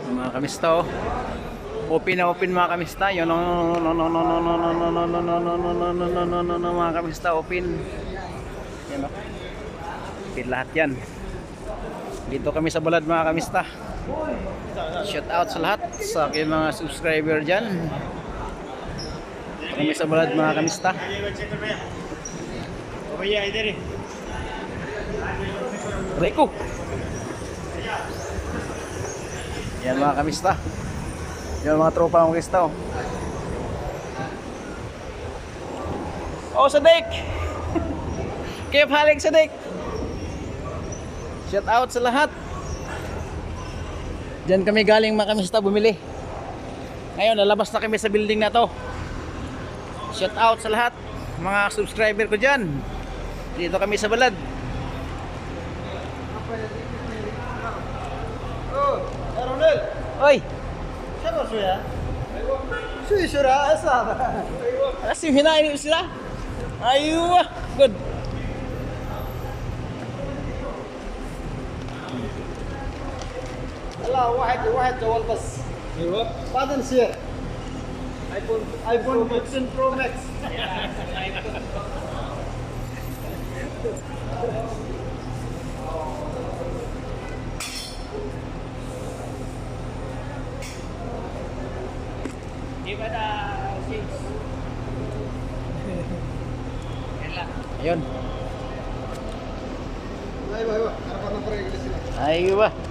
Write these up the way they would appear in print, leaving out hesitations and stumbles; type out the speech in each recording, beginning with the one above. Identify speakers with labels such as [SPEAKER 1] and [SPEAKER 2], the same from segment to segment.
[SPEAKER 1] Mga kamista, oh. Open na open mga kamista. Yun, mga kamista, open. Yan, oh. Open lahat yan. Dito kami sa Balad mga kamista. Shout out sa lahat sa aking mga subscriber dyan. Kami sa Balad mga kamista. Reko. Yan mga kamista. Yan mga tropa mga kamista, oh. Oh, Sadik. Kaya halik Sadik. Shout out sa lahat. Diyan kami galing mga kamista bumili. Ngayon lalabas na kami sa building na to. Shout out sa lahat mga subscriber ko dyan. Dito kami sa Balad.
[SPEAKER 2] Oh, Ronel.
[SPEAKER 1] Oy,
[SPEAKER 2] Siapa suya? Suya surah asal.
[SPEAKER 1] asim hinain ni sila. Ayuh, good.
[SPEAKER 2] الله واحد جوال بس. ايوه. بعدين سير. ايفون 15 برو ماكس.
[SPEAKER 1] Gimana sih? Ayun.
[SPEAKER 2] ايوه harapan nomor yang di sini.
[SPEAKER 1] Ayuh.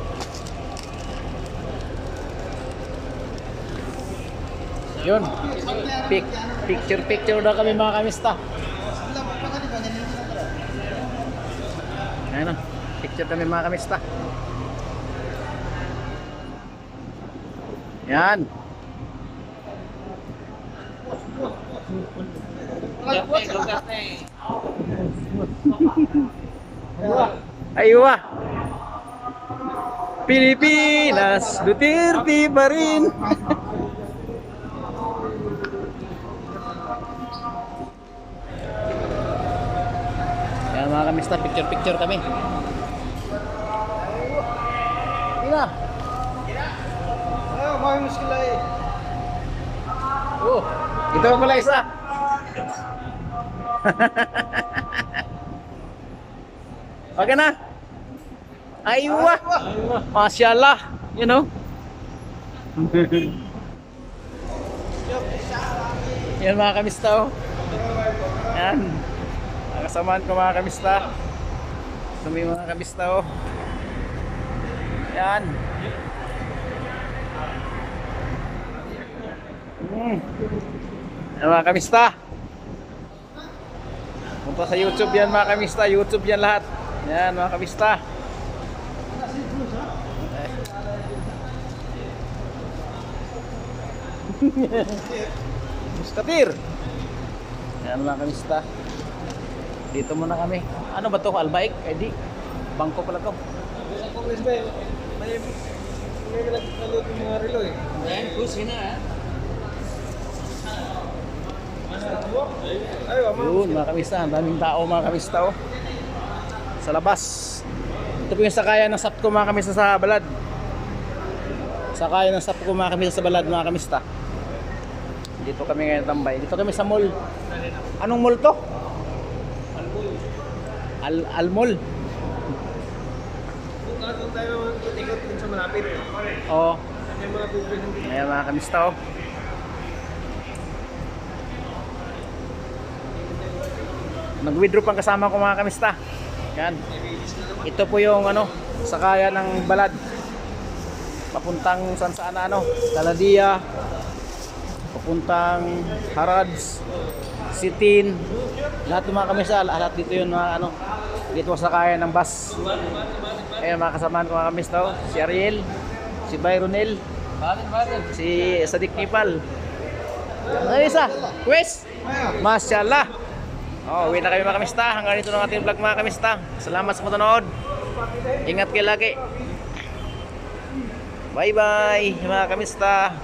[SPEAKER 1] Yun. Picture daw kami mga kamista. Ayun, picture kami mga kamista. Yan. Ayuh. Pilipinas, Duterte pa rin. Yan mga kamista, picture kami. Ina.
[SPEAKER 2] ايوه ما في مشكله ايه.
[SPEAKER 1] Oh, ito pala isa. Okay na. Aywa. Masyaallah, you know. Yan mga kamista, oh. Yan. Kasamaan ko mga kamista. Sumi mga kamista, oh. Yan. Yan mga kamista. Punta sa YouTube yan mga kamista. YouTube yan lahat. Yan mga kamista. Mustatir. Yan mga kamista. Dito muna kami. Ano ba to? Albaik? ID? Bangko pala to.
[SPEAKER 2] Sa Congress ba? May nalot yung mga relo eh.
[SPEAKER 1] Yan, push na.
[SPEAKER 2] Ayo,
[SPEAKER 1] Yun mga kamista. Ang daming tao mga kamista, oh. Sa labas. Ito po yung sakayan ng SAP ko mga kamista sa Balad. Sakayan ng SAP ko mga kamista sa Balad mga kamista. Dito kami ngayon tambay. Dito kami sa mall. Anong mall to? Al-Mall.
[SPEAKER 2] Kung tayo ikot dun sa malapit.
[SPEAKER 1] Oo.
[SPEAKER 2] May mga bibili.
[SPEAKER 1] Ayan mga kamista, oh. Nag-withdraw pang kasama ko mga kamista. Yan. Ito po yung ano, sakayan ng Balad. Papuntang saan ano, Taladia. Papuntang Harads, Sitin. Lahat ng mga kamista, lahat dito yun mga ano. Dito sa sakayan ng bus. Ayan mga kasamaan ko mga kamista, oh. Si Ariel, si Byronel, si Sadik Nipal. Ano isa? Wes? Masyaallah. Oh, uwi na kami mga kamista. Hanggang dito ng ating vlog mga kamista. Salamat sa panonood. Ingat kayo lagi. Bye bye mga kamista.